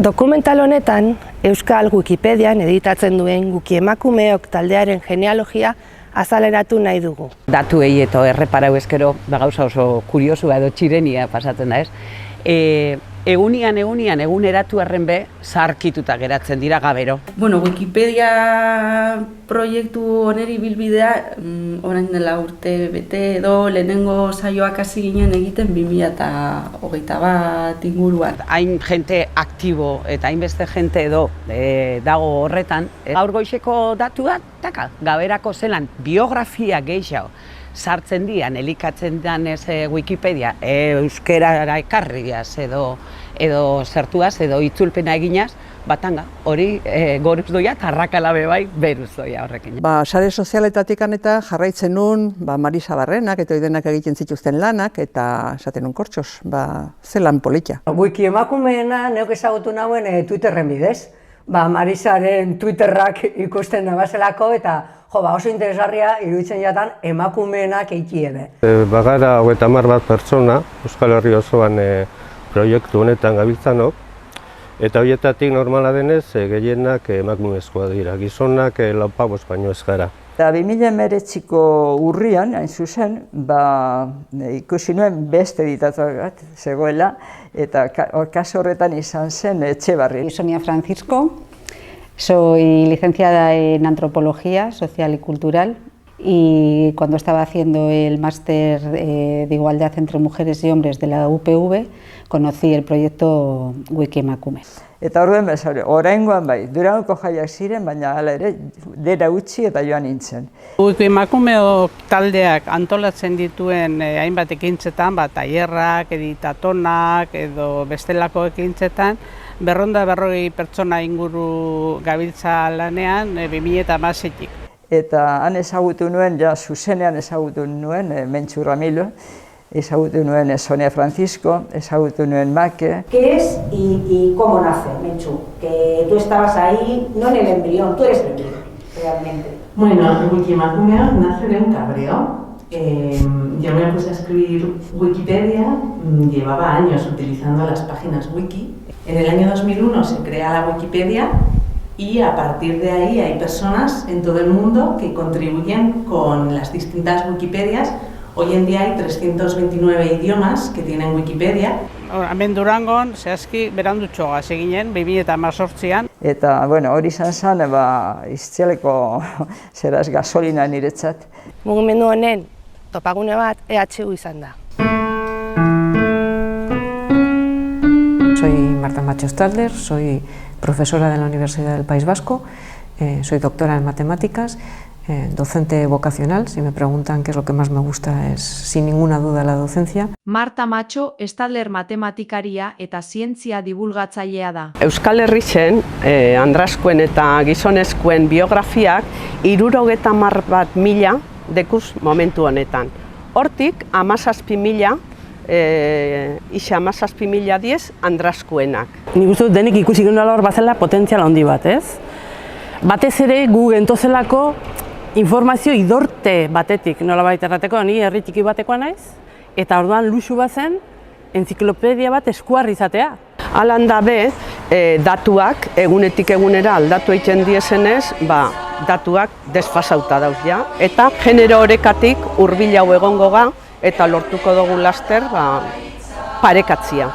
Dokumental honetan, Euskal Wikipedian editatzen duen Guki emakumeok taldearen genealogia azaleratu nahi dugu. Datuei eta erreparau eskero, gauza oso kuriosua edo txirenia pasatzen da ez. Egun eguneratu arren be, zaharkituta geratzen dira gabero. Wikipedia proiektu oneri bilbidea, orain dela urte bete edo lehenengo saioak hasi ginen egiten 2021 inguruan. Hain jente aktibo eta hainbeste jente edo dago horretan. Gaur goizeko datuak, gaberako zelan biografia gehiago sartzen dian, elikatzen danez Wikipedia, euskerara ekarriaz edo zertuaz edo itzulpena eginaz, batanga, hori goruz doia eta arrakalabe bai beruz doia horrekin. Sare sozialetatik eta jarraitzen nun Marisa Barrenak eta oidenak egiten zituzten lanak eta esaten nun kortxos, zelan politia. Wiki emakumeena neuk ezagutu nauen Twitterren bidez. Marisaren Twitterrak ikusten nabazelako eta oso interesgarria iruditzen jatan emakumeenak eikiebe. Bagara 30 bat pertsona Euskal Herri osoan proiektu honetan gabiltzanok, eta horietatik normala denez gehienak emakumezkoa dira, gizonak 4 baino ez gara. 2019ko urrian, hain zuzen, ikusi nuen beste editatu bat zegoela, eta kasu horretan izan zen Etxebarri. Sonia Francisco, soy licenciada en Antropología Social y Cultural y cuando estaba haciendo el máster de Igualdad entre Mujeres y Hombres de la UPV, conocí el proyecto Wiki Emakume. Eta orduen oraingoan Durangoko jaiak ziren, baina hala ere, dera utzi eta joan nintzen. Wiki Emakumeok taldeak antolatzen dituen hainbat ekintzetan, tailerrak, editatonak edo bestelako ekintzetan, 240 pertsona inguru gabiltza lanean 2016tik. Eta han ezagutu nuen, zuzenean ezagutu nuen, Mentxu Ramilo, ezagutu nuen Sonia Francisco, ezagutu nuen Make. ¿Qué es y cómo nace, Menchu? Que tú estabas ahí, no en el embrión, tú eres el embrión, realmente. Bueno, Wiki Emakumeok nace de un cabreo. Yo me puse a escribir Wikipedia, llevaba años utilizando las páginas wiki. En el año 2001 se crea la Wikipedia y a partir de ahí hay personas en todo el mundo que contribuyen con las distintas Wikipedias. Hoy en día hay 329 idiomas que tienen Wikipedia. Hemen Durangon, zehazki berandutxo hasi ginen, 2018an. Eta, hori izan zen, iztzeleko zeraz gasolina niretzat. Mugimendu honen topagune bat EHU izan da. Soy Marta Macho Stadler, soy profesora de la Universidad del País Vasco, soy doctora en matemáticas, docente vocacional. Si me preguntan qué es lo que más me gusta, es sin ninguna duda la docencia. Marta Macho Stadler matematikaria eta zientzia divulgatzailea da. Euskal Herrixen andraskuen eta gizonezkoen biografiak 70.000 dekuz momentu honetan. Hortik 17.000 ixa 17.010 andraskuenak. Nik uste dut denik ikusi genuela hor bazela potentzial handi bat, ez? Batez ere gu gentozelako informazio idorte batetik, nolabait errateko, ni herri txiki batekoa naiz, eta orduan luxu bazen entziklopedia bat eskuarri izatea. Halan da be, datuak egunetik egunera aldatu egiten diezenez, datuak desfasauta dauz ja, eta genero horrekatik hurbilau egongo ga, eta lortuko dugu laster parekatzia.